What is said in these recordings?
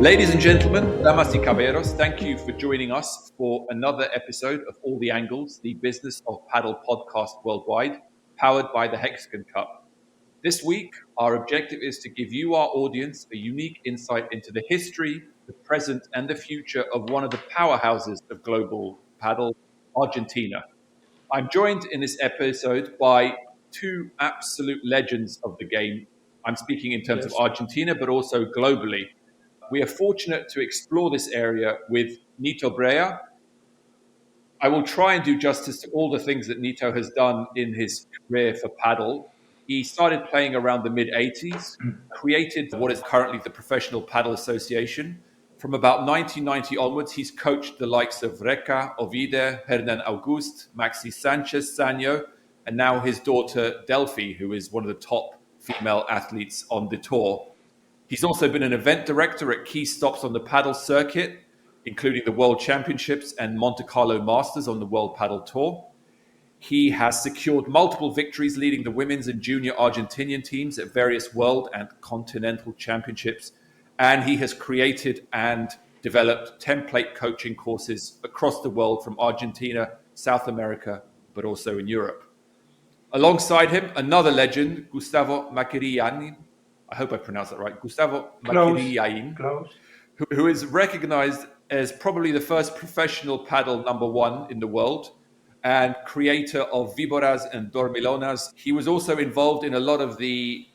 Ladies and gentlemen, damas y caballeros, thank you for joining us for another episode of All the Angles, the Business of Padel podcast worldwide, powered by the Hexagon Cup. This week, our objective is to give you, our audience, a unique insight into the history, the present, and the future of one of the powerhouses of global padel, Argentina. I'm joined in this episode by two absolute legends of the game. I'm speaking in terms of Argentina, but also globally. We are fortunate to explore this area with Nito Brea. I will try and do justice to all the things that Nito has done in his career for padel. He started playing around the mid-80s, created what is currently the Professional Padel Association. From about 1990 onwards, he's coached the likes of Reca, Ovide, Hernan August, Maxi Sanchez, Sanyo, and now his daughter Delphi, who is one of the top female athletes on the tour. He's also been an event director at key stops on the padel circuit, including the World Championships and Monte Carlo Masters on the World Padel Tour. He has secured multiple victories leading the women's and junior Argentinian teams at various World and Continental Championships. And he has created and developed template coaching courses across the world from Argentina, South America, but also in Europe. Alongside him, another legend, Gustavo Maquirriain. I hope I pronounced that right. Gustavo Maquirriain, who is recognized as probably the first professional padel number one in the world and creator of Víboras and Dormilonas. He was also involved in a lot of the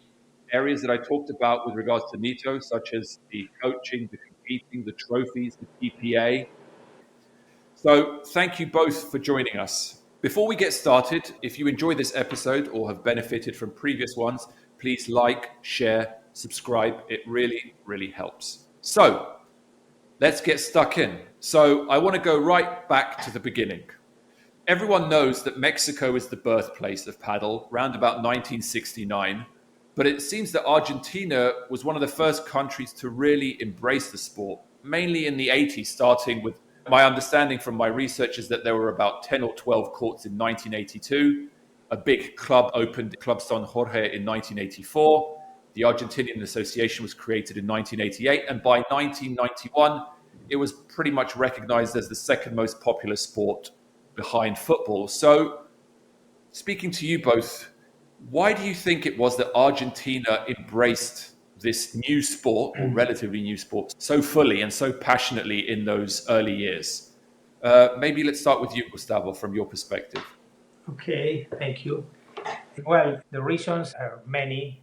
areas that I talked about with regards to Nito, such as the coaching, the competing, the trophies, the PPA. So thank you both for joining us. Before we get started, if you enjoy this episode or have benefited from previous ones, please like, share, subscribe. It really, really helps. So let's get stuck in. So I want to go right back to the beginning. Everyone knows that Mexico is the birthplace of padel, around about 1969. But it seems that Argentina was one of the first countries to really embrace the sport, mainly in the 80s, starting with my understanding from my research is that there were about 10 or 12 courts in 1982. A big club opened, Club San Jorge, in 1984. The Argentinian Association was created in 1988. And by 1991, it was pretty much recognized as the second most popular sport behind football. So speaking to you both, why do you think it was that Argentina embraced this new sport, or relatively new sport, so fully and so passionately in those early years? Maybe let's start with you, Gustavo, from your perspective. Okay, thank you. Well, the reasons are many,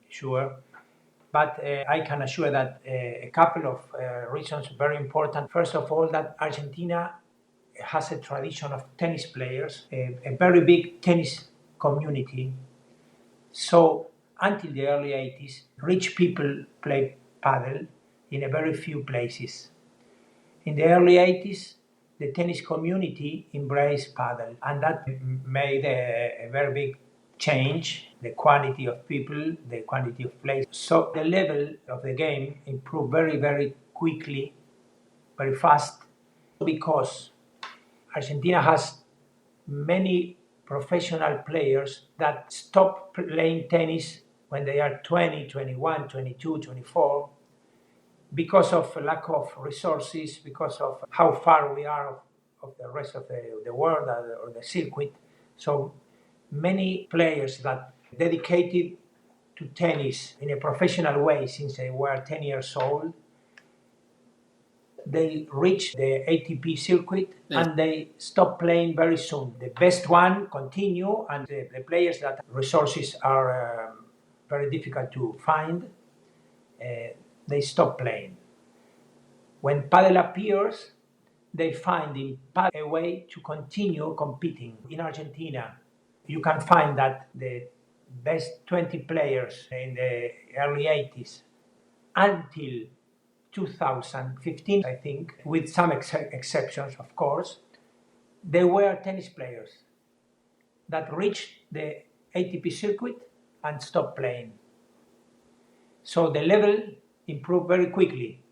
sure, but I can assure that a couple of reasons are very important. First of all, that Argentina has a tradition of tennis players, a very big tennis community. So until the early 80s, rich people played padel in a very few places. In the early 80s, the tennis community embraced padel, and that made a very big change, the quality of people, the quantity of players. So the level of the game improved very, very quickly, very fast, because Argentina has many professional players that stop playing tennis when they are 20, 21, 22, 24, because of lack of resources, because of how far we are of the rest of the world or the circuit. So many players that dedicated to tennis in a professional way since they were 10 years old, they reach the ATP circuit and they stop playing very soon. The best one continue, and the players that resources are very difficult to find, they stop playing. When padel appears, they find in padel a way to continue competing. In Argentina, you can find that the best 20 players in the early 80s until 2015, I think, with some exceptions, of course, they were tennis players that reached the ATP circuit and stopped playing. So the level improved very quickly.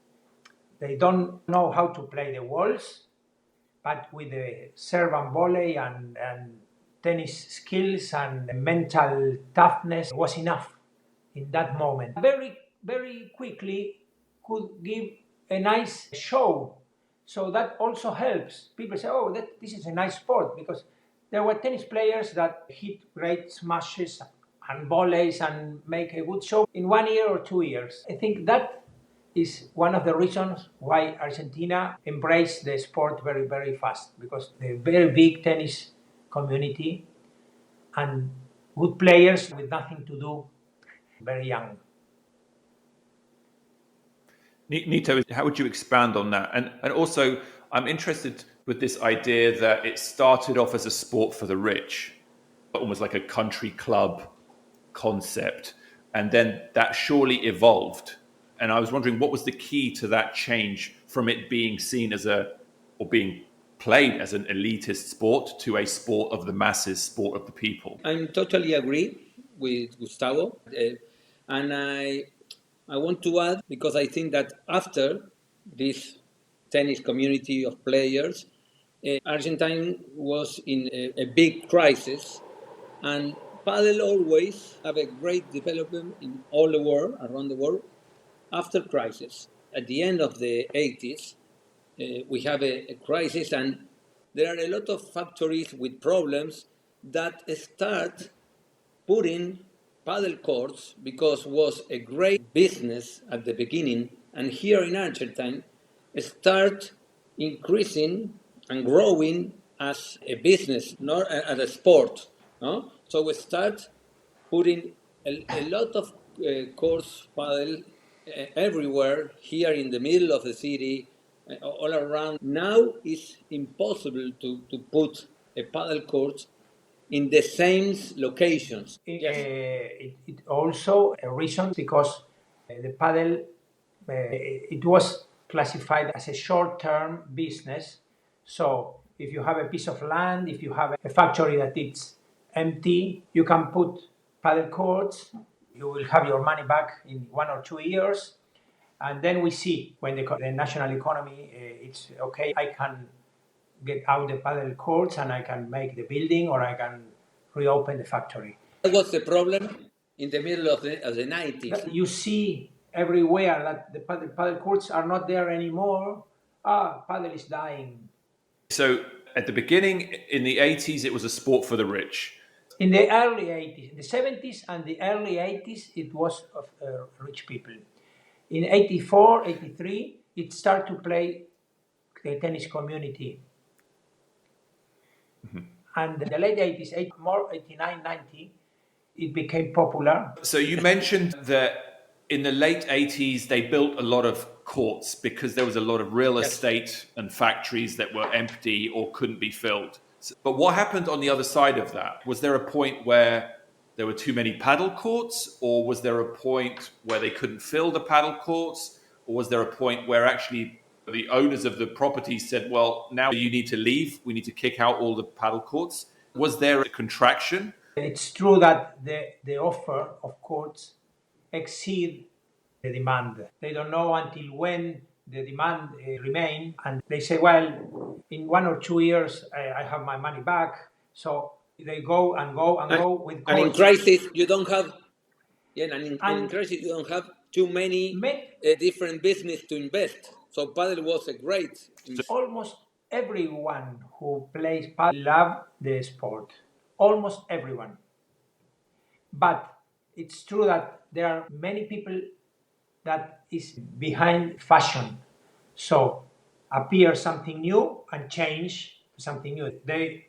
They don't know how to play the walls, but with the serve and volley and tennis skills and mental toughness was enough in that moment. Very, very quickly, could give a nice show. So that also helps. People say, oh, this is a nice sport, because there were tennis players that hit great smashes and volleys and make a good show in 1 year or 2 years. I think that is one of the reasons why Argentina embraced the sport very, very fast, because the very big tennis community and good players with nothing to do, very young. Nito, how would you expand on that? And also, I'm interested with this idea that it started off as a sport for the rich, almost like a country club concept, and then that surely evolved. And I was wondering, what was the key to that change from it being seen as or being played as an elitist sport to a sport of the masses, sport of the people? I totally agree with Gustavo, and I want to add, because I think that after this tennis community of players, Argentina was in a big crisis, and padel always have a great development in all the world, around the world, after crisis. At the end of the 80s, we have a crisis, and there are a lot of factories with problems that start putting paddle courts, because was a great business at the beginning, and here in Argentina start increasing and growing as a business, not as a sport. No? So we start putting a lot of courts paddle everywhere, here in the middle of the city, all around. Now it's impossible to put a paddle court in the same locations. Yes. It also a reason, because the paddle it was classified as a short-term business. So if you have a piece of land, if you have a factory that it's empty, you can put paddle courts. You will have your money back in 1 or 2 years, and then we see when the national economy it's okay. I can get out the paddle courts and I can make the building, or I can reopen the factory. That was the problem in the middle of the 90s. You see everywhere that the paddle courts are not there anymore. Paddle is dying. So at the beginning, in the 80s, it was a sport for the rich. In the early 80s, in the 70s and the early 80s, it was of rich people. In 84, 83, it started to play the tennis community. Mm-hmm. And in the late 80s, 89, 90, it became popular. So you mentioned that in the late 80s, they built a lot of courts because there was a lot of real estate and factories that were empty or couldn't be filled. But what happened on the other side of that? Was there a point where there were too many paddle courts, or was there a point where they couldn't fill the paddle courts, or was there a point where actually the owners of the property said, well, now you need to leave, we need to kick out all the paddle courts? Was there a contraction? It's true that the offer of courts exceed the demand. They don't know until when the demand remain, and they say, well, in 1 or 2 years I have my money back. So they go and go and go with courts. And in crisis you don't have in crisis you don't have too many different business to invest. So paddle was a great. Almost everyone who plays paddle love the sport. Almost everyone. But it's true that there are many people that is behind fashion. So appear something new and change something new. They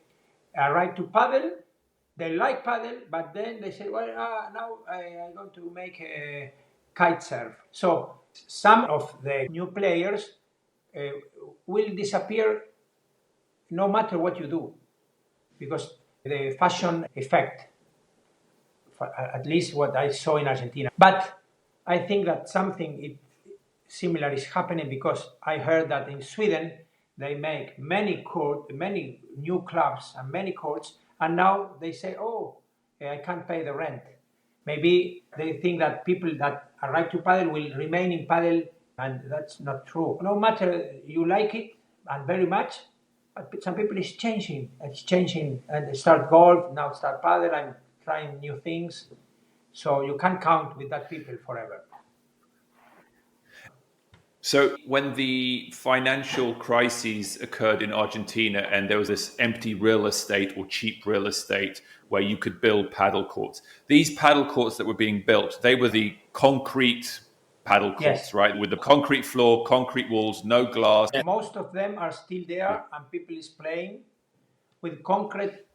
arrive to paddle, they like paddle, but then they say, well, now I'm going to make a kite surf. So some of the new players will disappear no matter what you do, because the fashion effect, at least what I saw in Argentina. But I think that something similar is happening, because I heard that in Sweden they make many new clubs and many courts, and now they say, oh, I can't pay the rent. Maybe they think that people that arrive to paddle will remain in paddle, and that's not true. No matter you like it and very much, but some people is changing. It's changing, and they start golf, now start paddle, and trying new things. So you can't count with that people forever. So when the financial crises occurred in Argentina and there was this empty real estate or cheap real estate where you could build paddle courts, these paddle courts that were being built, they were the concrete paddle Yes. courts, right? With the concrete floor, concrete walls, no glass. Most of them are still Yeah. there, and people is playing with concrete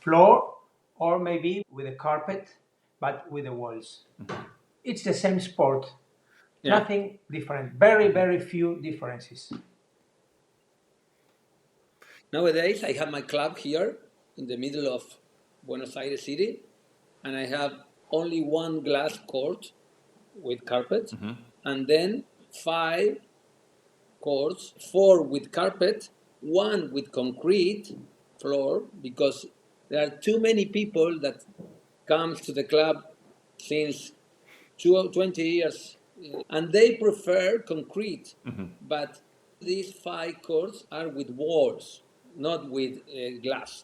floor or maybe with a carpet, but with the walls. It's the same sport. Yeah. Nothing different. Very, very few differences. Nowadays, I have my club here in the middle of Buenos Aires city, and I have only one glass court with carpet, and then 5 courts, 4 with carpet, 1 with concrete floor, because there are too many people that comes to the club since 20 years, and they prefer concrete. But these 5 courts are with walls, not with glass.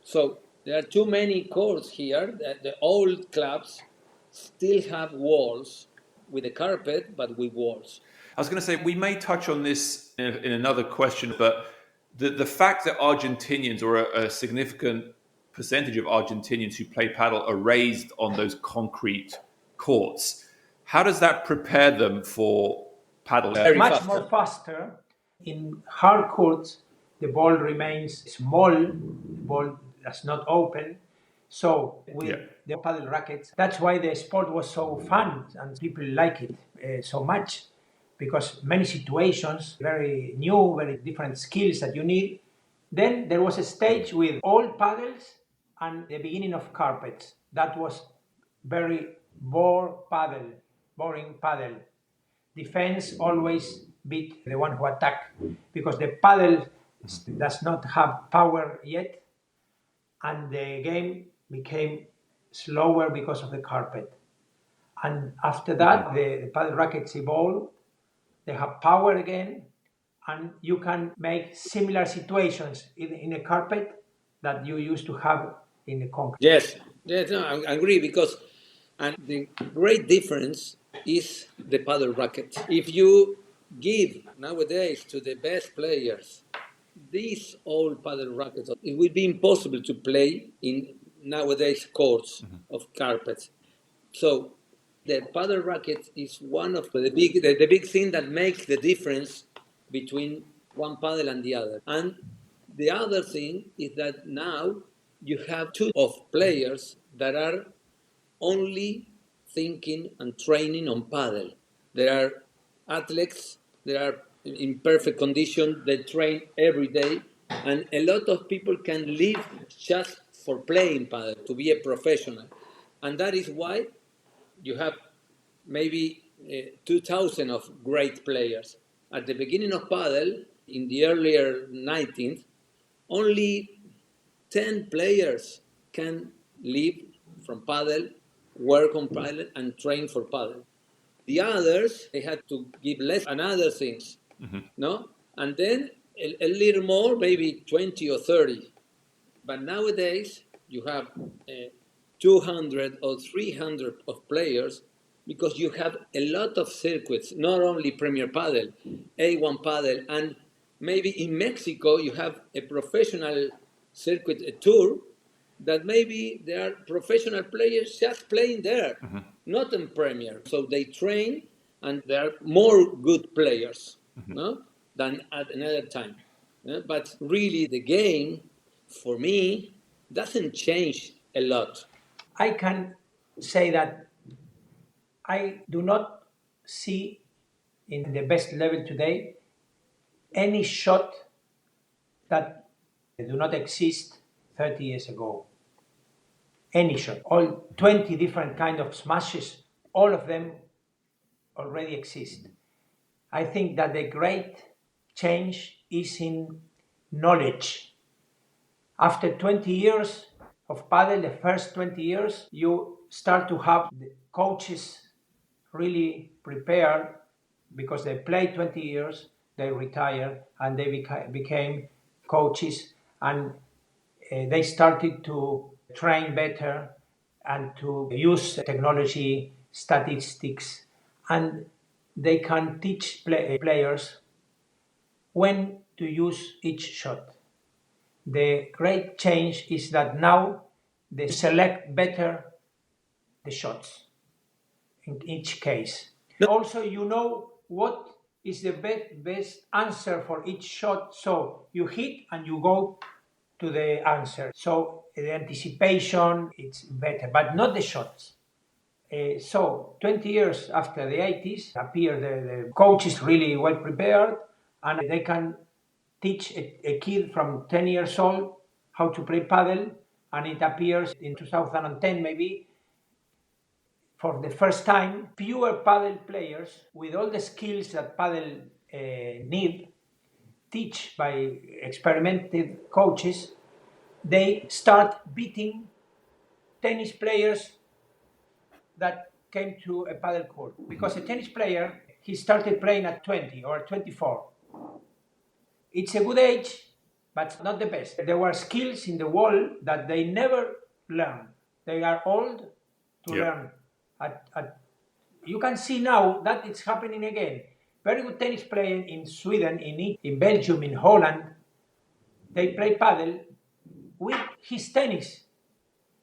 So there are too many courts here that the old clubs still have walls with a carpet, but with walls. I was going to say, we may touch on this in another question, but the fact that Argentinians, or a significant percentage of Argentinians who play paddle, are raised on those concrete courts, how does that prepare them for paddle? Very Much faster. more faster. In hard courts, the ball remains small, the ball does not open. So with the paddle rackets, that's why the sport was so fun and people like it so much, because many situations, very new, very different skills that you need. Then there was a stage with all paddles and the beginning of carpets. That was very boring paddle. Defense always beat the one who attack, because the paddle does not have power yet, and the game became slower because of the carpet. And after that, the paddle rackets evolve, they have power again, and you can make similar situations in a carpet that you used to have in the concrete. Yes, yes, no, I agree, because and the great difference is the paddle racket. If you give nowadays to the best players these old paddle rackets, it would be impossible to play in nowadays courts of carpets. So the paddle racket is one of the big thing that makes the difference between one paddle and the other. And the other thing is that now you have two of players that are only thinking and training on paddle. There are athletes, they are in perfect condition, they train every day, and a lot of people can live just for playing paddle, to be a professional. And that is why you have maybe 2,000 of great players. At the beginning of paddle, in the earlier 19th, only 10 players can live from paddle, work on paddle, and train for paddle. The others, they had to give less and other things, no? And then a little more, maybe 20 or 30. But nowadays, you have 200 or 300 of players, because you have a lot of circuits, not only Premier Padel, A1 Padel, and maybe in Mexico you have a professional circuit, a tour, that maybe there are professional players just playing there, not in Premier. So they train, and there are more good players, no, than at another time. But really, the game, for me, doesn't change a lot. I can say that I do not see in the best level today any shot that do not exist 30 years ago. Any shot. All 20 different kind of smashes, all of them already exist. I think that the great change is in knowledge. After 20 years of paddle, the first 20 years, you start to have the coaches really prepared, because they played 20 years, they retired, and they became coaches, and they started to train better and to use technology, statistics, and they can teach players when to use each shot. The great change is that now they select better the shots in each case. Also, you know what is the best answer for each shot, so you hit and you go to the answer. So the anticipation, it's better, but not the shots. So 20 years after the 80s, appear the coach is really well prepared, and they can teach a kid from 10 years old how to play paddle, and it appears in 2010 maybe, for the first time, pure paddle players with all the skills that paddle need, teach by experimented coaches, they start beating tennis players that came to a paddle court. Because a tennis player, he started playing at 20 or 24. It's a good age, but not the best. There were skills in the wall that they never learn. They are old to learn. You can see now that it's happening again. Very good tennis player in Sweden, in Belgium, in Holland, they play paddle with his tennis.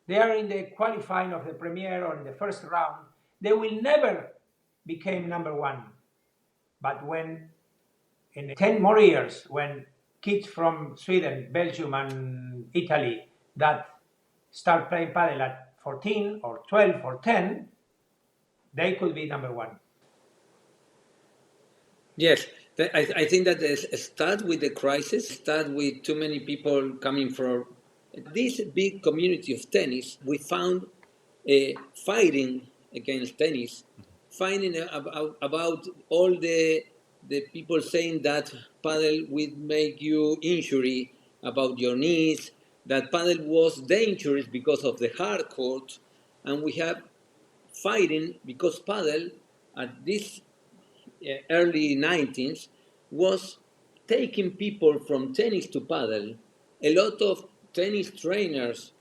They are in the qualifying of the Premier or in the first round. They will never become number one. But when, in 10 more years, when kids from Sweden, Belgium, and Italy that start playing paddle at 14 or 12 or 10, they could be number one. Yes, I think that start with the crisis, start with too many people coming from this big community of tennis. We found fighting against tennis, finding about all the people saying that paddle will make you injury about your knees, that paddle was dangerous because of the hard court, and we have fighting because paddle at this early 90s was taking people from tennis to paddle. A lot of tennis trainers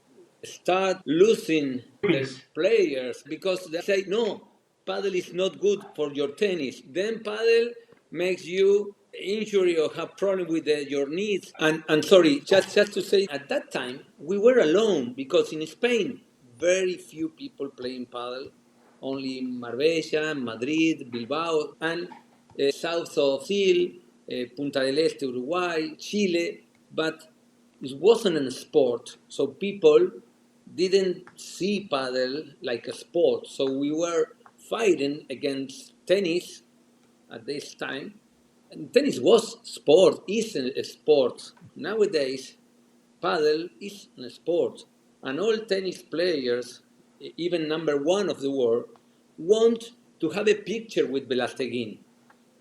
start losing their players because they say, no, paddle is not good for your tennis. Then paddle makes you injury or have problem with your knees. And sorry, just to say, at that time, we were alone because in Spain, very few people playing paddle. Only Marbella, Madrid, Bilbao, and south of Brazil, Punta del Este, Uruguay, Chile, but it wasn't a sport, so people didn't see paddle like a sport. So we were fighting against tennis at this time, and tennis was sport, is a sport. Nowadays, paddle is a sport, and all tennis players, even number one of the world, want to have a picture with Velasteguin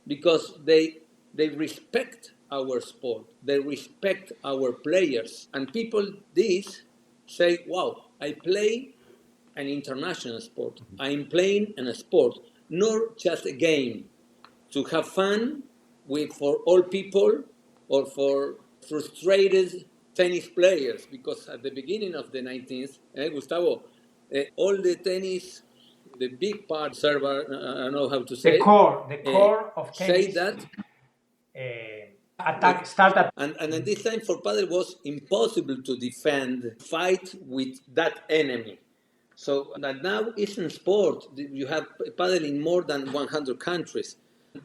because they respect our sport, they respect our players, and people this say, wow, I play an international sport. I'm playing in a sport, not just a game to have fun with for all people or for frustrated tennis players, because at the beginning of the 19th, Gustavo, all the tennis, the big part server, I don't know how to say the core of tennis. Say that. And at this time for paddle was impossible to defend, fight with that enemy. So that now it's in sport. You have paddle in more than 100 countries.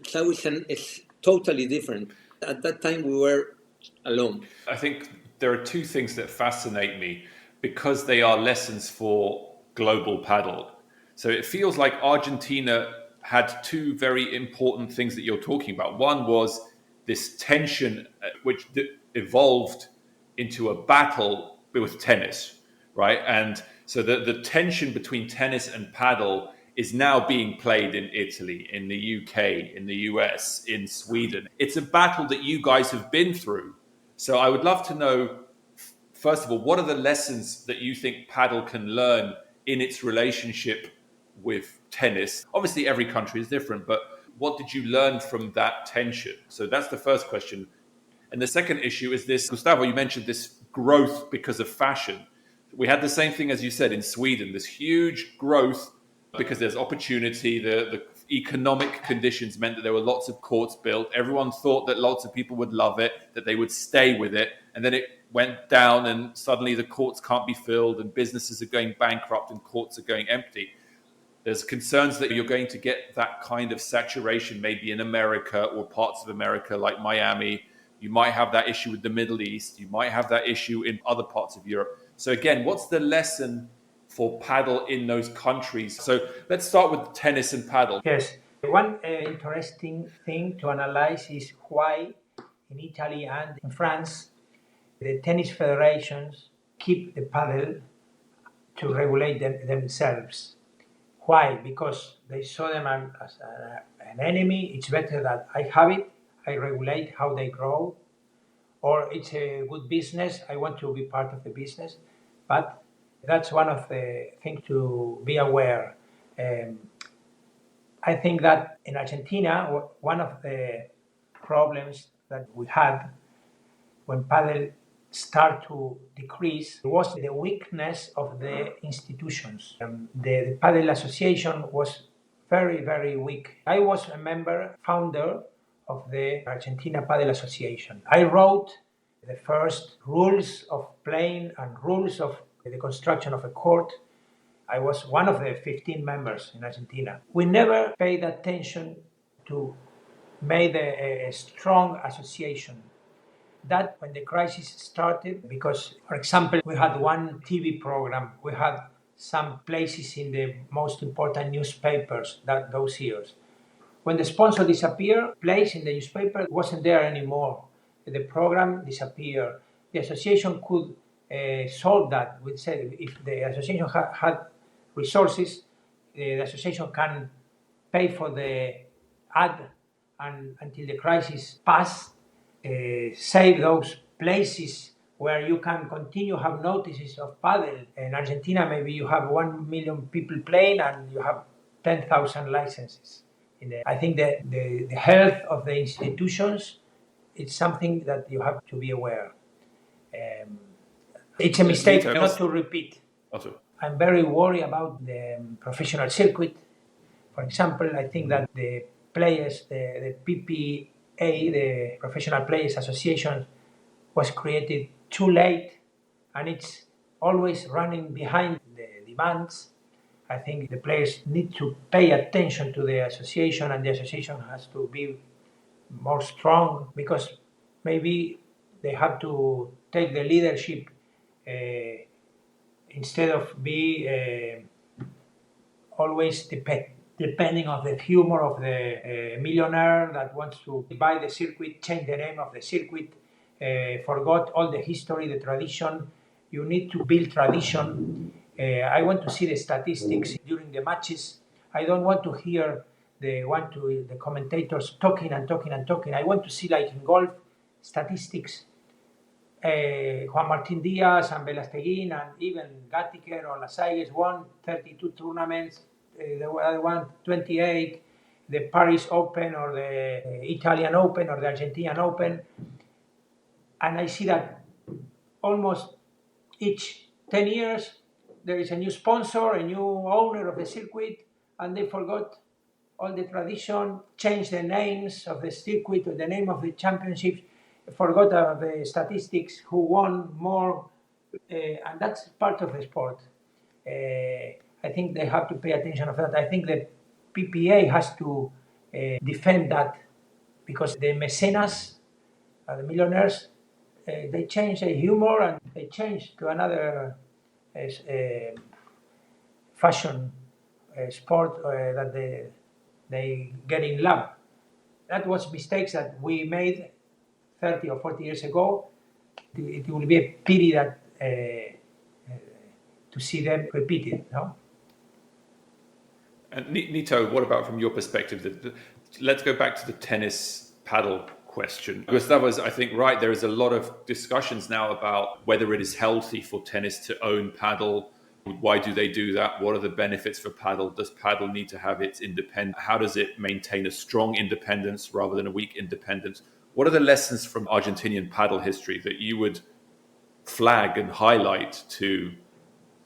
So it's totally different. At that time we were alone. I think there are two things that fascinate me because they are lessons for global paddle. So it feels like Argentina had two very important things that you're talking about. One was this tension which evolved into a battle with tennis, right? And so the tension between tennis and paddle is now being played in Italy, in the UK, in the US, in Sweden. It's a battle that you guys have been through. So I would love to know, first of all, what are the lessons that you think paddle can learn in its relationship with tennis? Obviously, every country is different, but what did you learn from that tension? So that's the first question. And the second issue is this, Gustavo, you mentioned this growth because of fashion. We had the same thing, as you said, in Sweden, this huge growth because there's opportunity, the economic conditions meant that there were lots of courts built. Everyone thought that lots of people would love it, that they would stay with it. And then it went down and suddenly the courts can't be filled and businesses are going bankrupt and courts are going empty. There's concerns that you're going to get that kind of saturation maybe in America or parts of America like Miami. You might have that issue with the Middle East. You might have that issue in other parts of Europe. So again, what's the lesson for paddle in those countries? So let's start with tennis and paddle. Yes. One interesting thing to analyze is why in Italy and in France the tennis federations keep the paddle to regulate themselves. Why? Because they saw them as an enemy. It's better that I have it, I regulate how they grow, or it's a good business, I want to be part of the business. But that's one of the things to be aware. I think that in Argentina, one of the problems that we had when paddle start to decrease was the weakness of the institutions. The Padel Association was very, very weak. I was a member, founder of the Argentina Padel Association. I wrote the first rules of playing and rules of the construction of a court. I was one of the 15 members in Argentina. We never paid attention to make a strong association. That when the crisis started, because, for example, we had one TV program, we had some places in the most important newspapers those years. When the sponsor disappeared, place in the newspaper wasn't there anymore. The program disappeared. The association could solve that. We said if the association had resources, the association can pay for the ad and until the crisis passed, save those places where you can continue have notices of paddle. In Argentina, maybe you have 1 million people playing and you have 10,000 licenses. I think that the health of the institutions is something that you have to be aware. It's a mistake not to repeat. Also. I'm very worried about the professional circuit. For example, I think that the players, the PPA, the Professional Players Association, was created too late and it's always running behind the demands. I think the players need to pay attention to the association and the association has to be more strong because maybe they have to take the leadership instead of be always depending on the humor of the millionaire that wants to buy the circuit, change the name of the circuit, forgot all the history, the tradition. You need to build tradition. I want to see the statistics during the matches. I don't want to hear the commentators talking and talking and talking. I want to see, like in golf, statistics. Juan Martín Díaz and Velasteguín and even Gattiker or Lasalles won 32 tournaments. The other one 28. The Paris Open or the Italian Open or the Argentinian Open. And I see that almost each 10 years there is a new sponsor, a new owner of the circuit, and they forgot all the tradition, changed the names of the circuit or the name of the championships, forgot the statistics, who won more, and that's part of the sport. I think they have to pay attention to that. I think the PPA has to defend that because the mecenas, the millionaires, they change the humor and they change to another fashion sport that they get in love. That was mistakes that we made 30 or 40 years ago. It will be a pity that to see them repeated. No? And Nito, what about from your perspective? Let's go back to the tennis paddle question. Gustavo is, I think, right. There is a lot of discussions now about whether it is healthy for tennis to own paddle. Why do they do that? What are the benefits for paddle? Does paddle need to have its independence? How does it maintain a strong independence rather than a weak independence? What are the lessons from Argentinian paddle history that you would flag and highlight to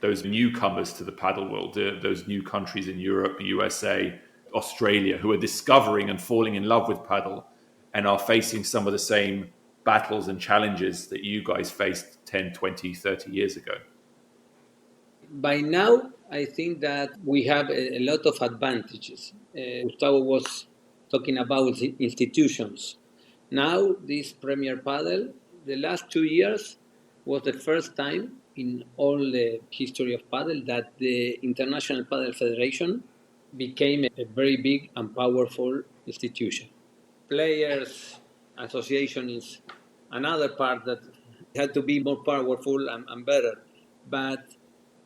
those newcomers to the paddle world, those new countries in Europe, USA? Australia who are discovering and falling in love with padel and are facing some of the same battles and challenges that you guys faced 10, 20, 30 years ago? By now, I think that we have a lot of advantages. Gustavo was talking about the institutions. Now, this Premier Padel, the last 2 years was the first time in all the history of Padel that the International Padel Federation became a very big and powerful institution. Players Association is another part that had to be more powerful and better. But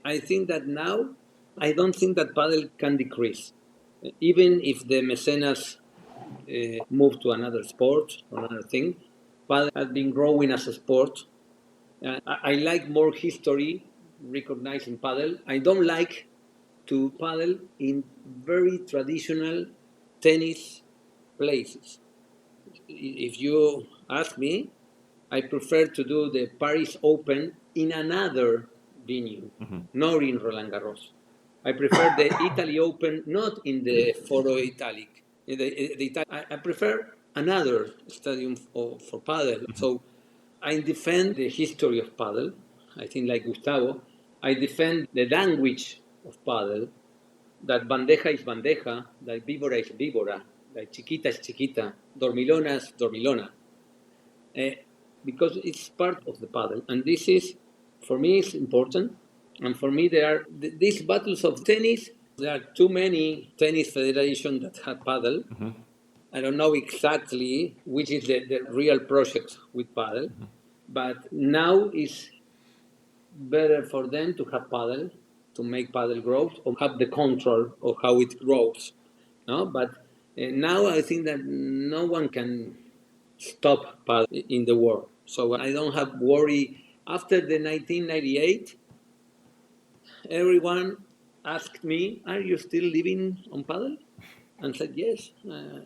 I think that now, I don't think that Padel can decrease. Even if the mecenas move to another sport or another thing, Padel has been growing as a sport. I like more history recognized in Padel. I don't like to paddle in very traditional tennis places. If you ask me, I prefer to do the Paris Open in another venue, not in Roland Garros. I prefer the Italy Open not in the Foro Italic. I prefer another stadium for paddle. So I defend the history of paddle. I think like Gustavo, I defend the language of paddle, that bandeja is bandeja, that víbora is víbora, that chiquita is chiquita, dormilona is dormilona. Because it's part of the paddle. And this is, for me, it's important. And for me, there are these battles of tennis. There are too many tennis federations that have paddle. I don't know exactly which is the real project with paddle, but now it's better for them to have paddle, to make paddle grow, or have the control of how it grows. No, but now I think that no one can stop paddle in the world. So I don't have worry. After the 1998, everyone asked me, "Are you still living on paddle?" And said, "Yes,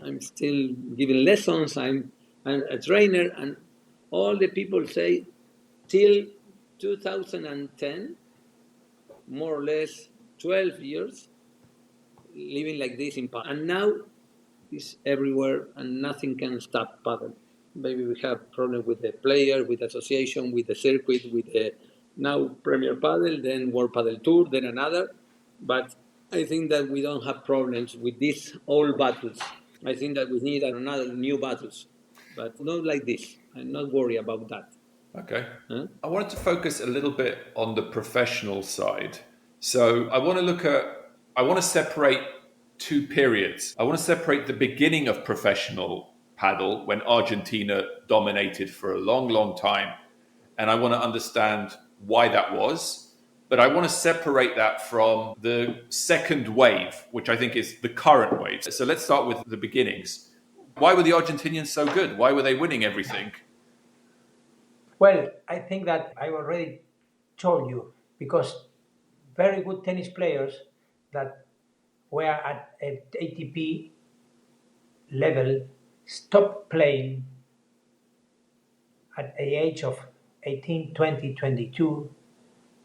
I'm still giving lessons. I'm a trainer." And all the people say, till 2010, more or less 12 years, living like this in paddle. And now it's everywhere, and nothing can stop paddle. Maybe we have problems with the player, with the association, with the circuit, with the now Premier Padel, then World Padel Tour, then another. But I think that we don't have problems with these old battles. I think that we need another new battles, but not like this. I'm not worried about that. Okay. I wanted to focus a little bit on the professional side. So I want to separate two periods. I want to separate the beginning of professional padel when Argentina dominated for a long, long time. And I want to understand why that was. But I want to separate that from the second wave, which I think is the current wave. So let's start with the beginnings. Why were the Argentinians so good? Why were they winning everything? Well, I think that I already told you, because very good tennis players that were at ATP level stopped playing at the age of 18, 20, 22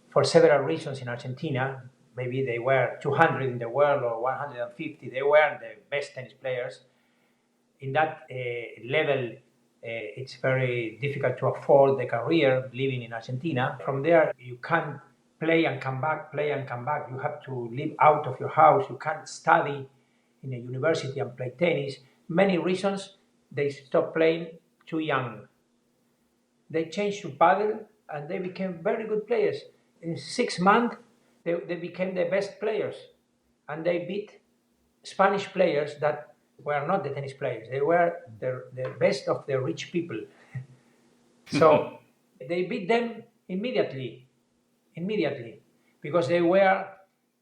for several reasons in Argentina. Maybe they were 200 in the world or 150. They weren't the best tennis players. In that level, it's very difficult to afford the career living in Argentina. From there, you can't play and come back, play and come back. You have to live out of your house. You can't study in a university and play tennis. Many reasons, they stopped playing too young. They changed to paddle and they became very good players. In 6 months, they became the best players. And they beat Spanish players that were not the tennis players. They were the best of the rich people. So they beat them immediately, because they were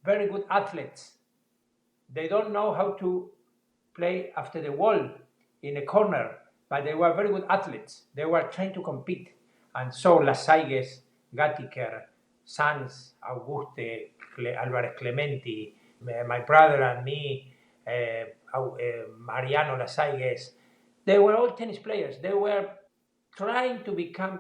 very good athletes. They don't know how to play after the wall in a corner, but they were very good athletes. They were trying to compete. And so Lasaiges, Gattiker, Sanz, Auguste, Alvarez Clementi, my brother and me, Mariano Lasaiges, they were all tennis players. They were trying to become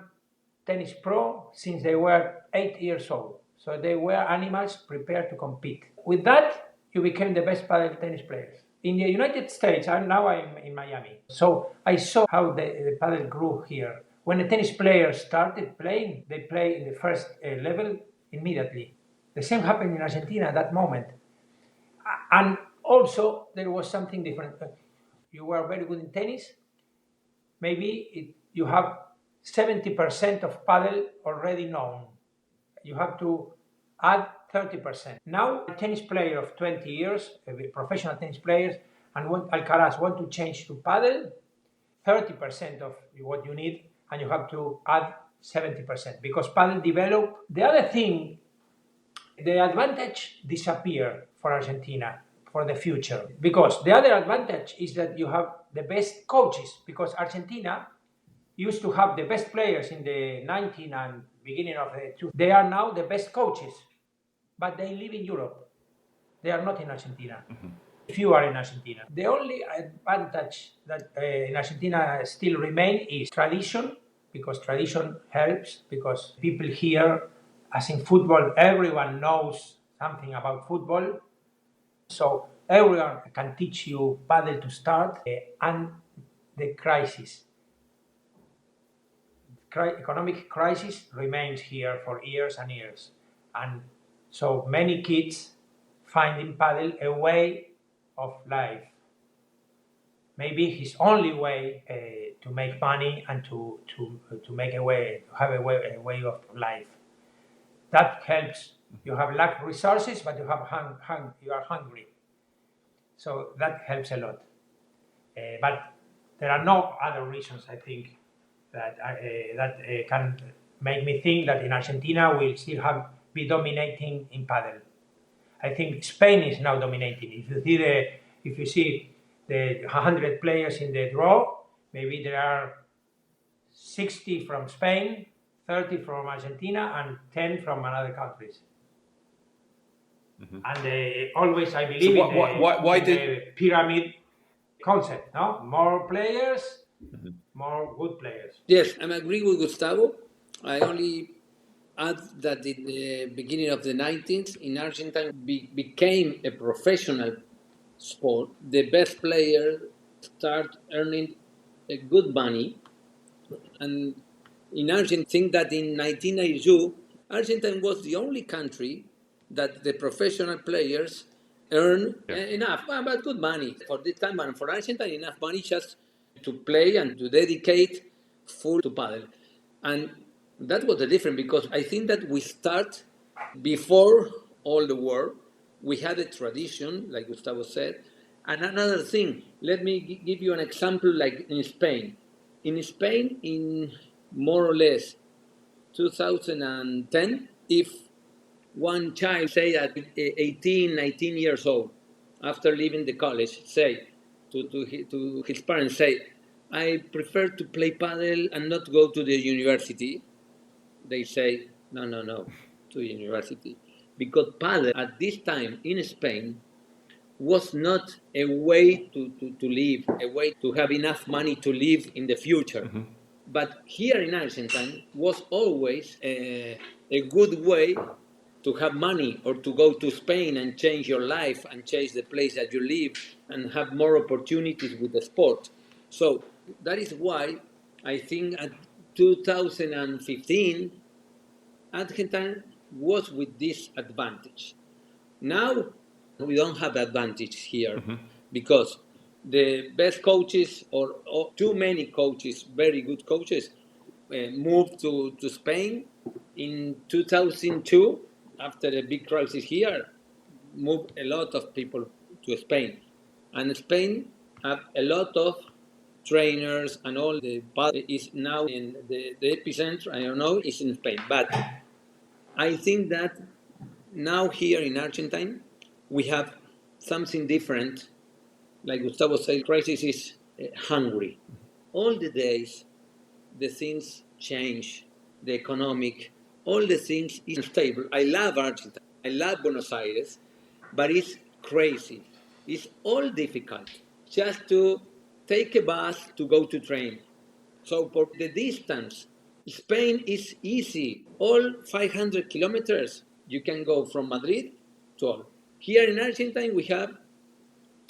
tennis pro since they were 8 years old. So they were animals prepared to compete. With that, you became the best padel tennis players. In the United States, I'm in Miami. So I saw how the paddle grew here. When a tennis player started playing, they play in the first level immediately. The same happened in Argentina at that moment. And also, there was something different. You were very good in tennis. Maybe you have 70% of paddle already known. You have to add 30%. Now, a tennis player of 20 years, professional tennis players, and Alcaraz want to change to paddle, 30% of what you need, and you have to add 70% because paddle develop. The other thing, the advantage disappear for Argentina for the future because the other advantage is that you have the best coaches because Argentina used to have the best players in the 19 and beginning of the 2000s. They are now the best coaches, but they live in Europe. They are not in Argentina. Few are in Argentina. The only advantage that in Argentina still remain is tradition, because tradition helps, because people here, as in football, everyone knows something about football. So everyone can teach you paddle to start, and the crisis. Economic crisis remains here for years and years, and so many kids find in paddle a way of life. Maybe his only way to make money and to make a way, to have a way of life. That helps. You have lack of resources, but you have you are hungry. So that helps a lot. But there are no other reasons, I think, that can make me think that in Argentina we'll still be dominating in paddle. I think Spain is now dominating. If you see the 100 players in the draw, maybe there are 60 from Spain, 30 from Argentina, and 10 from other countries. And always I believe in the pyramid concept. No, more players, more good players. Yes, I agree with Gustavo. I only add that in the beginning of the 19th, in Argentina, became a professional sport. The best players start earning a good money. And in Argentina, I think that in 1992, Argentina was the only country that the professional players earn enough, but good money for this time, and for Argentina, enough money just to play and to dedicate full to paddle. And that was the difference, because I think that we start before all the world. We had a tradition, like Gustavo said. And another thing, let me give you an example, like in Spain. In Spain, in more or less 2010, if one child, say at 18, 19 years old, after leaving the college, say to his parents, say, I prefer to play paddle and not go to the university, they say, no, to university. Because paddle at this time in Spain was not a way to live, a way to have enough money to live in the future. But here in Argentina was always a good way to have money, or to go to Spain and change your life and change the place that you live and have more opportunities with the sport. So that is why I think at 2015, Argentina was with this advantage. Now we don't have advantage here because the best coaches, or too many coaches, very good coaches, moved to Spain in 2002 after a big crisis here. Moved a lot of people to Spain, and Spain have a lot of trainers, and all the paddle is now in the epicenter. I don't know, is in Spain, but I think that now here in Argentina we have something different. Like Gustavo said, crisis is hungry. All the days, the things change, the economic, all the things is stable. I love Argentina, I love Buenos Aires, but it's crazy. It's all difficult. Just to take a bus to go to train. So for the distance, Spain is easy. All 500 kilometers, you can go from Madrid to all. Here in Argentina, we have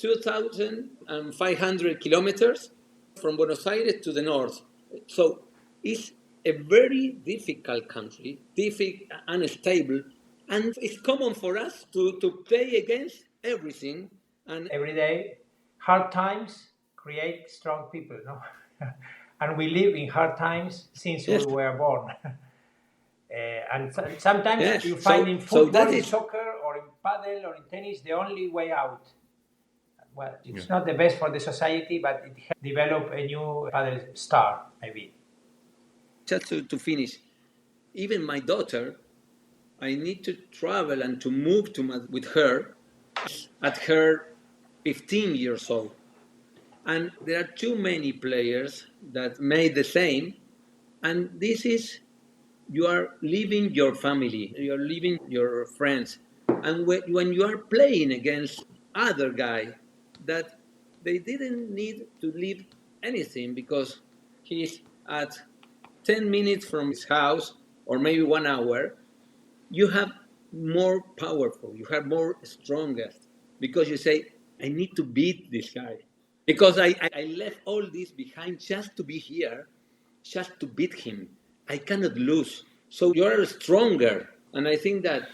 2,500 kilometers from Buenos Aires to the north. So it's a very difficult country, unstable, and it's common for us to play against everything. And every day, hard times create strong people, no? And we live in hard times since yes, we were born. And sometimes yes. you find in So football, that in is soccer, or in paddle, or in tennis, the only way out. Well, it's not the best for the society, but it helps develop a new paddle star, maybe. just to finish. Even my daughter, I need to travel and to move with her at her 15 years old. And there are too many players that made the same. And this is, you are leaving your family, you're leaving your friends. And when you are playing against other guy that they didn't need to leave anything because he's at 10 minutes from his house or maybe 1 hour, you have more powerful, you have more strongest because you say, I need to beat this guy because I left all this behind just to be here, just to beat him. I cannot lose. So you are stronger. And I think that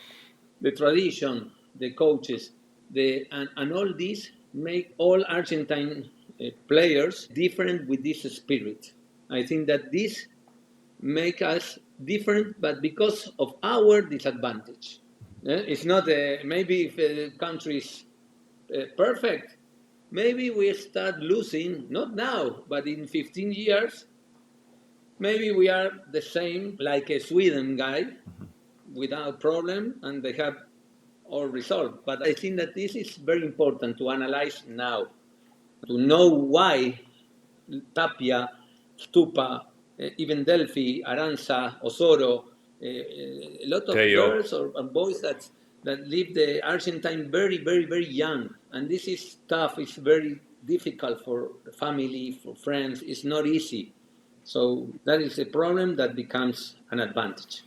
the tradition, the coaches, and all this make all Argentine players different with this spirit. I think that this make us different, but because of our disadvantage. It's not maybe if the country is perfect, maybe we start losing, not now, but in 15 years, maybe we are the same like a Sweden guy without problem and they have all resolved. But I think that this is very important to analyze now, to know why Tapia, Stupa, even Delphi, Aranza, Osoro, a lot of girls and boys that leave the Argentine very, very, very young. And this is tough. It's very difficult for the family, for friends. It's not easy. So that is a problem that becomes an advantage.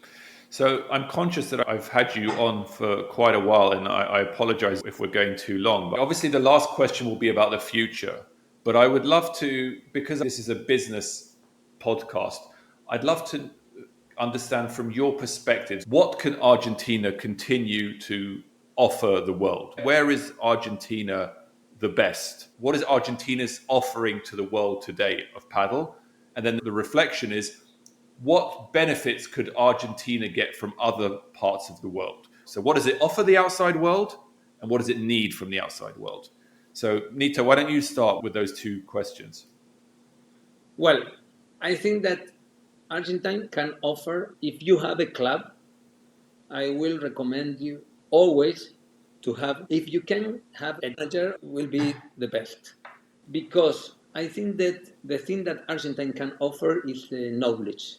So I'm conscious that I've had you on for quite a while, and I apologize if we're going too long. But obviously, the last question will be about the future. But I would love to, because this is a business podcast, I'd love to understand from your perspective, what can Argentina continue to offer the world? Where is Argentina the best? What is Argentina's offering to the world today of paddle? And then the reflection is, what benefits could Argentina get from other parts of the world? So what does it offer the outside world? And what does it need from the outside world? So Nito, why don't you start with those two questions? Well, I think that Argentina can offer, if you have a club, I will recommend you always to have, if you can have a manager, will be the best. Because I think that the thing that Argentina can offer is the knowledge,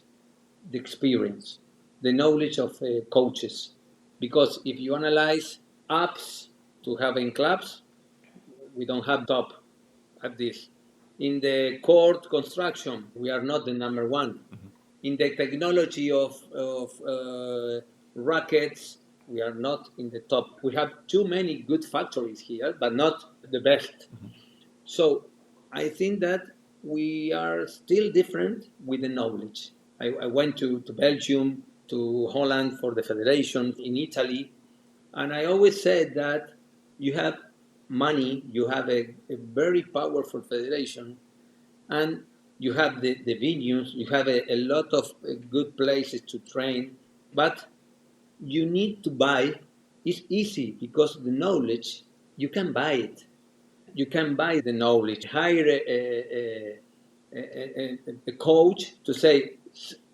the experience, the knowledge of coaches. Because if you analyze apps to have in clubs, we don't have top at this. In the court construction, we are not the number one. Mm-hmm. In the technology of rackets, we are not in the top. We have too many good factories here, but not the best. Mm-hmm. So I think that we are still different with the knowledge. I went to Belgium, to Holland for the federation, in Italy, and I always said that you have money, you have a very powerful federation, and you have the venues, you have a lot of good places to train, but you need to buy. It's easy because the knowledge, you can buy it. You can buy the knowledge, hire a coach to say,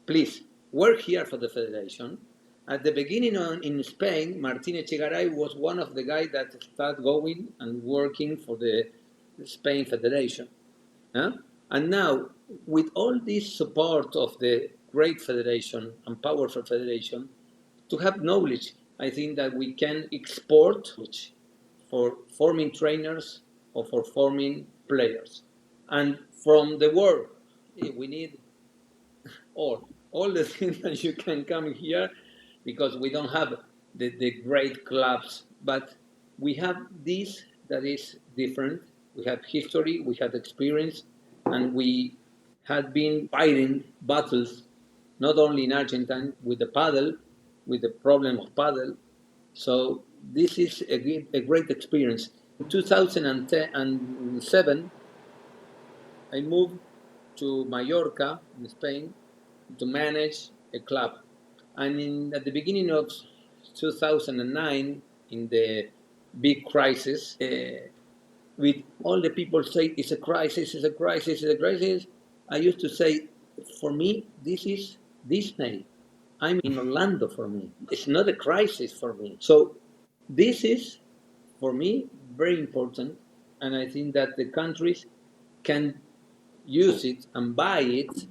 please, work here for the federation. At the beginning in Spain, Martin Echegaray was one of the guys that started going and working for the Spain Federation. And now, with all this support of the great federation and powerful federation, to have knowledge, I think that we can export for forming trainers or for forming players. And from the world, we need all the things that you can come here, because we don't have the great clubs, but we have this that is different. We have history, we have experience, and we had been fighting battles not only in Argentina with the paddle, with the problem of paddle. So this is a great experience. In 2007, I moved to Mallorca in Spain to manage a club. And at the beginning of 2009, in the big crisis, with all the people say it's a crisis, it's a crisis, it's a crisis, I used to say, for me, this is Disney. I'm in Orlando for me. It's not a crisis for me. So this is, for me, very important. And I think that the countries can use it and buy it.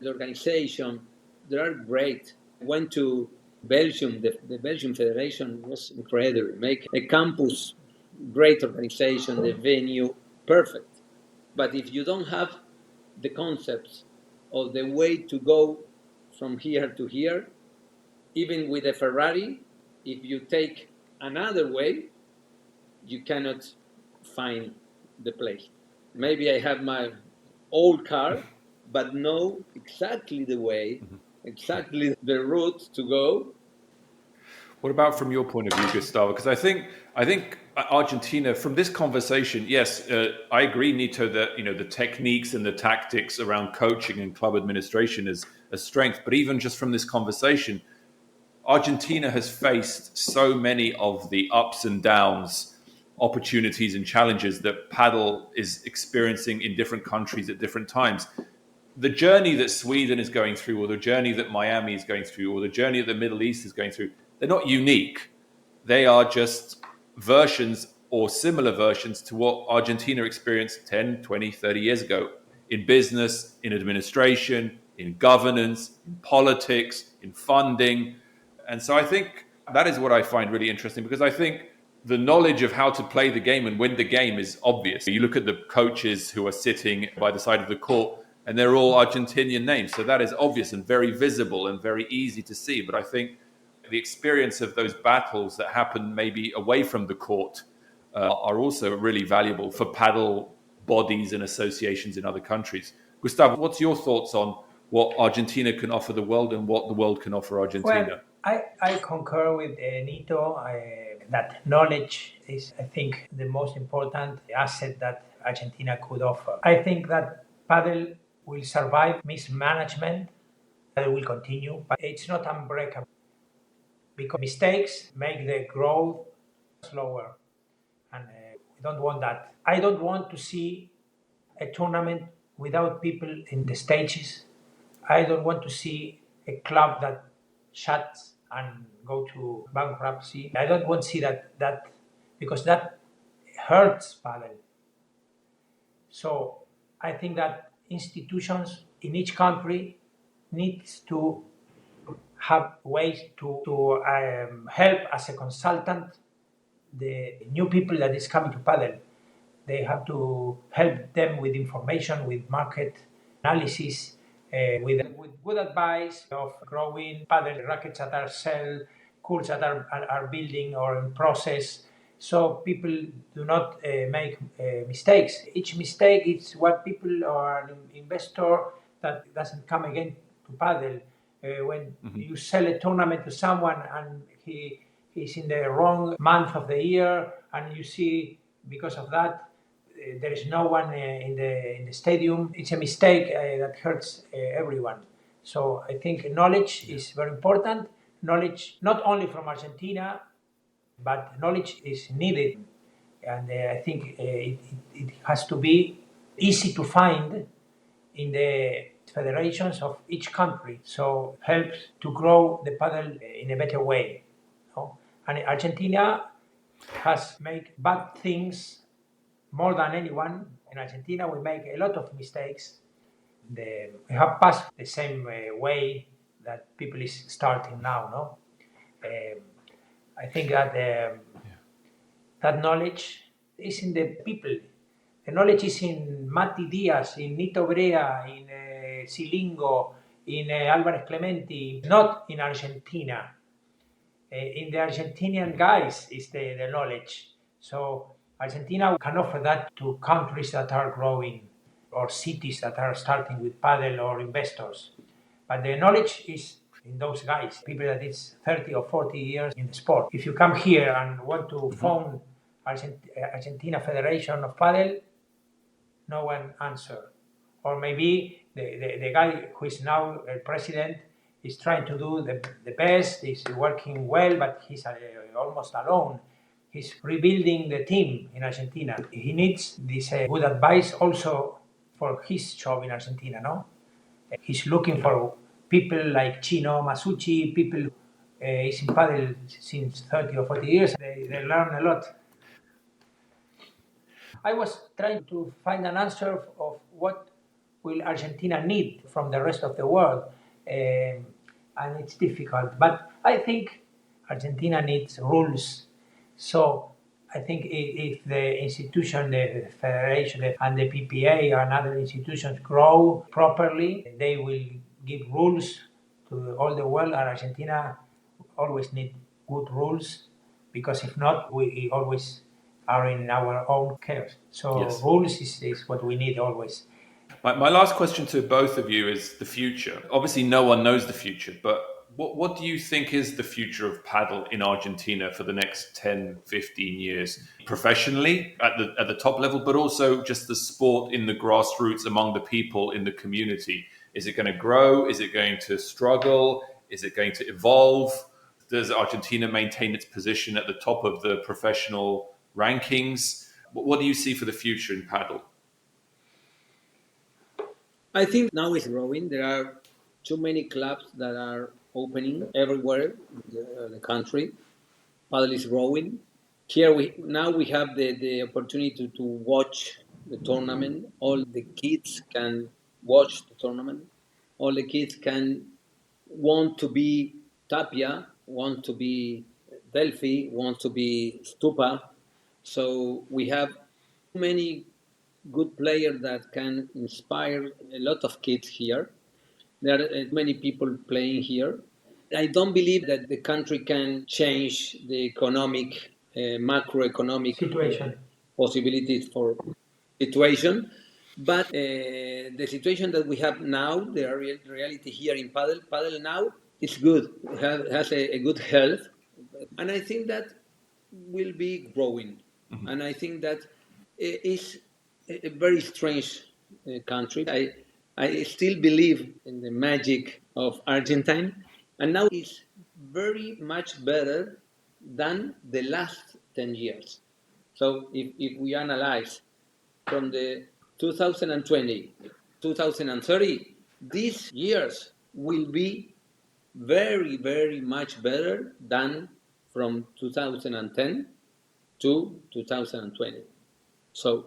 The organization, they are great. I went to Belgium, the Belgian Federation was incredible. Make a campus, great organization, the venue, perfect. But if you don't have the concepts of the way to go from here to here, even with a Ferrari, if you take another way, you cannot find the place. Maybe I have my old car, but know exactly the way, exactly the route to go. What about from your point of view, Gustavo? Because I think Argentina, from this conversation, yes, I agree, Nito, that the techniques and the tactics around coaching and club administration is a strength. But even just from this conversation, Argentina has faced so many of the ups and downs, opportunities and challenges that paddle is experiencing in different countries at different times. The journey that Sweden is going through, or the journey that Miami is going through, or the journey that the Middle East is going through, they're not unique. They are just versions or similar versions to what Argentina experienced 10, 20, 30 years ago in business, in administration, in governance, in politics, in funding. And so I think that is what I find really interesting, because I think the knowledge of how to play the game and win the game is obvious. You look at the coaches who are sitting by the side of the court, and they're all Argentinian names. So that is obvious and very visible and very easy to see. But I think the experience of those battles that happen maybe away from the court are also really valuable for paddle bodies and associations in other countries. Gustavo, what's your thoughts on what Argentina can offer the world and what the world can offer Argentina? Well, I concur with Nito that knowledge is, I think, the most important asset that Argentina could offer. I think that paddle will survive mismanagement, paddle will continue, but it's not unbreakable, because mistakes make the growth slower, and we don't want that. I don't want to see a tournament without people in the stages. I don't want to see a club that shuts and go to bankruptcy. I don't want to see that because that hurts paddle. So I think that institutions in each country needs to have ways to help as a consultant the new people that is coming to paddle. They have to help them with information, with market analysis, with good advice of growing paddle rackets that are sell, courts that are building or in process, so people do not make mistakes. Each mistake is what people or an investor that doesn't come again to paddle. When you sell a tournament to someone and he's in the wrong month of the year, and you see because of that there is no one in the stadium, it's a mistake that hurts everyone. So I think knowledge is very important. Knowledge not only from Argentina, but knowledge is needed, and I think it has to be easy to find in the federations of each country, so helps to grow the paddle in a better way. No? And Argentina has made bad things more than anyone. In Argentina, we make a lot of mistakes. We have passed the same way that people is starting now. No, I think that that knowledge is in the people. The knowledge is in Mati Diaz, in Nito Brea, in Silingo, in Álvarez Clemente, not in Argentina. In the Argentinian guys is the knowledge. So Argentina can offer that to countries that are growing or cities that are starting with paddle or investors. But the knowledge is in those guys, people that is 30 or 40 years in the sport. If you come here and want to phone Argentina Federation of Padel, no one answer. Or maybe the guy who is now president is trying to do the best, is working well, but he's almost alone. He's rebuilding the team in Argentina. He needs this good advice also for his job in Argentina, no? He's looking for people like Chino Masucci, people is in paddle since 30 or 40 years. They learn a lot. I was trying to find an answer of what will Argentina need from the rest of the world, and it's difficult. But I think Argentina needs rules. So I think if the institution, the federation, and the PPA and other institutions grow properly, they will give rules to all the world. And Argentina always need good rules, because if not, we always are in our own chaos. So Yes. rules is what we need always. My last question to both of you is the future. Obviously, no one knows the future, but what do you think is the future of paddle in Argentina for the next 10, 15 years? Professionally, at the top level, but also just the sport in the grassroots among the people in the community. Is it going to grow? Is it going to struggle? Is it going to evolve? Does Argentina maintain its position at the top of the professional rankings? What do you see for the future in paddle? I think now it's growing. There are too many clubs that are opening everywhere in the country. Padel is growing. Here we have the opportunity to watch the tournament. All the kids can watch the tournament. All the kids can want to be Tapia, want to be Delphi, want to be Stupa. So we have many good players that can inspire a lot of kids here. There are many people playing here. I don't believe that the country can change the economic, macroeconomic Situation. Possibilities for situation. But the situation that we have now, the reality here in Padel now is good, has a good health. And I think that will be growing. Mm-hmm. And I think that is a very strange country. I still believe in the magic of Argentina, and now it's very much better than the last 10 years. So if we analyze from the 2020, 2030, these years will be very, very much better than from 2010 to 2020. So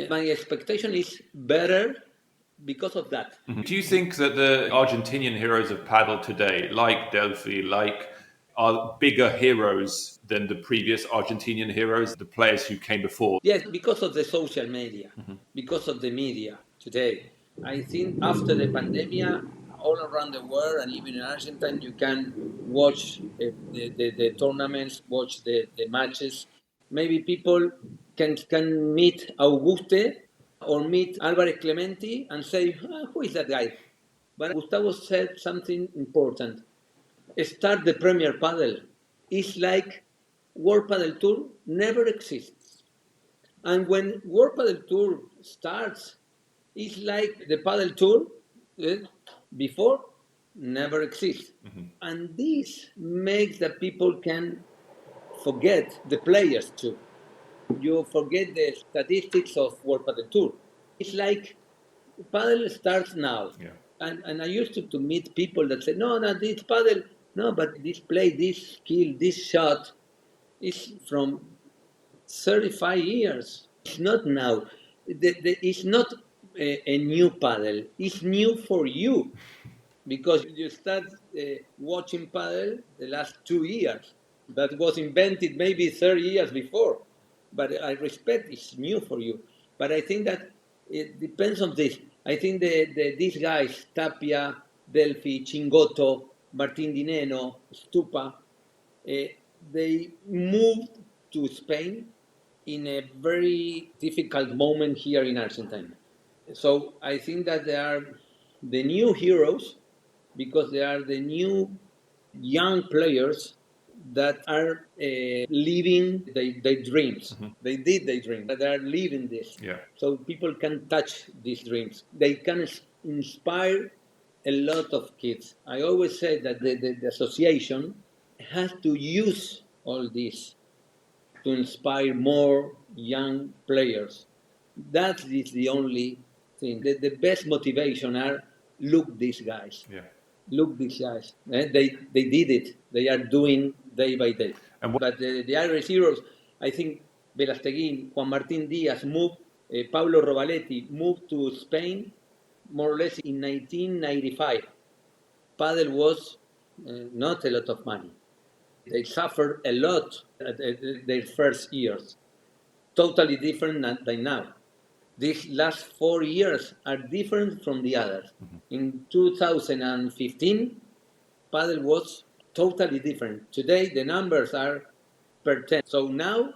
my expectation is better because of that. Mm-hmm. Do you think that the Argentinian heroes of paddle today, like Delphi, are bigger heroes than the previous Argentinian heroes, the players who came before? Yes, because of the social media, because of the media today. I think after the pandemic, all around the world and even in Argentina, you can watch the tournaments, watch the matches. Maybe people can meet Auguste or meet Álvarez Clemente and say, who is that guy? But Gustavo said something important. Start the Premier Padel. It's like World Padel Tour never exists. And when World Padel Tour starts, it's like the Padel Tour before never exists. Mm-hmm. And this makes that people can forget the players too. You forget the statistics of World Padel Tour. It's like Padel starts now. Yeah. And I used to meet people that say, no, this Padel, no, but this play, this skill, this shot is from 35 years. It's not now. It's not a new Padel. It's new for you because you start watching Padel the last 2 years. That was invented maybe 30 years before. But I respect it's new for you. But I think that it depends on this. I think these guys, Tapia, Delphi, Chingotto, Martin Dineno, Stupa, they moved to Spain in a very difficult moment here in Argentina. So I think that they are the new heroes because they are the new young players that are living their dreams. They did their dreams, but they are living this. Yeah. So people can touch these dreams. They can inspire a lot of kids. I always say that the association has to use all this to inspire more young players. That is the only thing. The best motivation are look these guys. Yeah. Look these guys. They did it. They are doing day by day. But the Irish heroes, I think Velasteguin, Juan Martín Díaz moved, Pablo Robaletti moved to Spain more or less in 1995. Padel was not a lot of money. They suffered a lot at their first years, totally different than now. These last 4 years are different from the others. In 2015, Padel was totally different. Today, the numbers are per 10. So now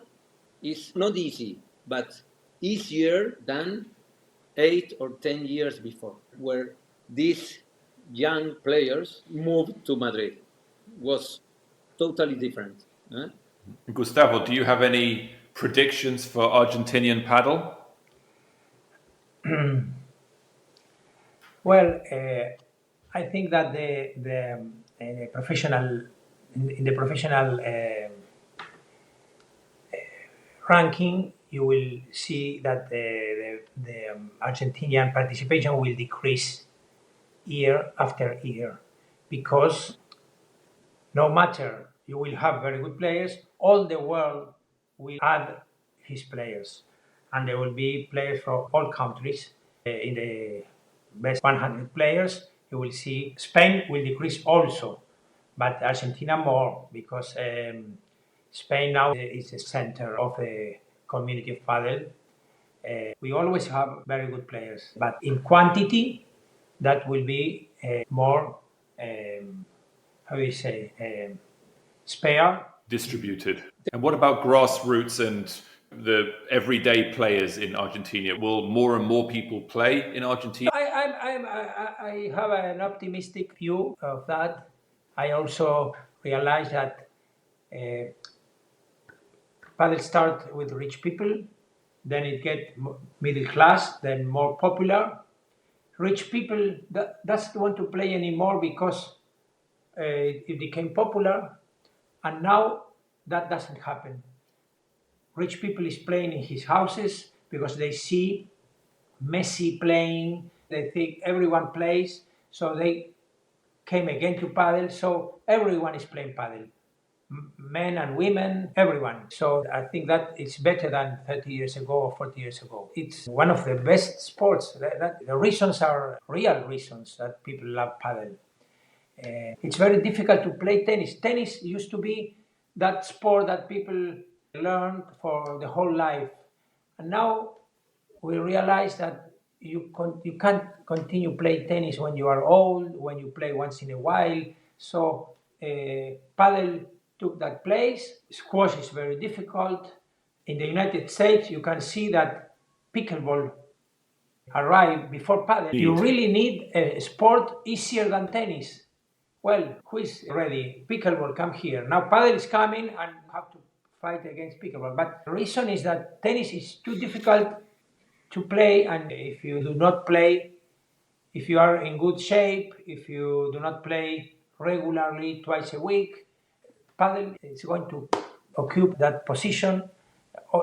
it's not easy, but easier than 8 or 10 years before, where these young players moved to Madrid. Was totally different. Gustavo, do you have any predictions for Argentinian paddle? Well, I think that the professional in the professional ranking, you will see that the Argentinian participation will decrease year after year because no matter you will have very good players, all the world will add his players, and there will be players from all countries in the best 100 players. You will see Spain will decrease also, but Argentina more because Spain now is the center of the community of padel. We always have very good players, but in quantity, that will be more, how do you say, spare. Distributed. And what about grassroots and the everyday players in Argentina? Will more and more people play in Argentina? I have an optimistic view of that. I also realize that padel start with rich people, then it get middle class, then more popular. Rich people doesn't want to play anymore because it became popular, and now that doesn't happen. Rich people is playing in his houses because they see Messi playing, they think everyone plays, so they came again to padel, so everyone is playing padel. Men and women, everyone. So I think that it's better than 30 years ago or 40 years ago. It's one of the best sports. The reasons are real reasons that people love padel. It's very difficult to play tennis. Tennis used to be that sport that people learned for the whole life. And now we realize that you can't continue play tennis when you are old, when you play once in a while. So padel took that place. Squash is very difficult. In the United States, you can see that pickleball arrived before padel. You really need a sport easier than tennis. Well, who is ready? Pickleball, come here. Now padel is coming and you have to fight against pickleball. But the reason is that tennis is too difficult to play, and if you do not play, if you are in good shape, if you do not play regularly twice a week, padel is going to occupy that position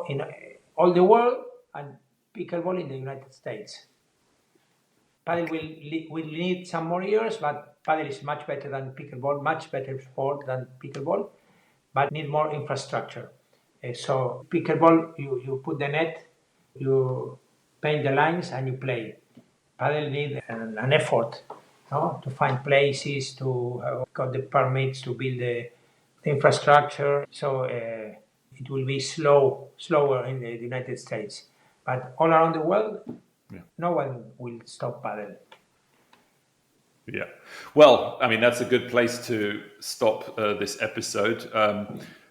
in all the world and pickleball in the United States. Padel will need some more years, but padel is much better than pickleball, much better sport than pickleball, but need more infrastructure. So pickleball, you put the net, you paint the lines, and you play. Padel need an effort, no? To find places, to got the permits to build the infrastructure. So it will be slower in the United States, but all around the world, no one will stop padel. Yeah. Well, I mean, that's a good place to stop this episode.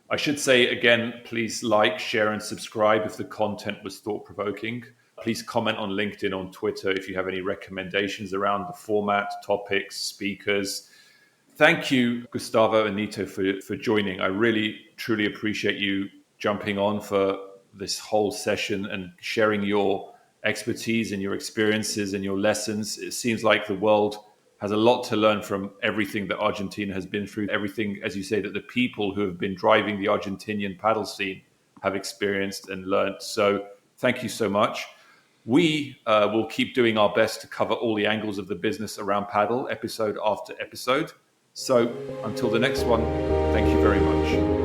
I should say again, please like, share, and subscribe if the content was thought-provoking. Please comment on LinkedIn, on Twitter, if you have any recommendations around the format, topics, speakers. Thank you, Gustavo and Nito, for joining. I really, truly appreciate you jumping on for this whole session and sharing your expertise and your experiences and your lessons. It seems like the world has a lot to learn from everything that Argentina has been through, everything, as you say, that the people who have been driving the Argentinian paddle scene have experienced and learned. So thank you so much. We will keep doing our best to cover all the angles of the business around paddle, episode after episode. So until the next one, thank you very much.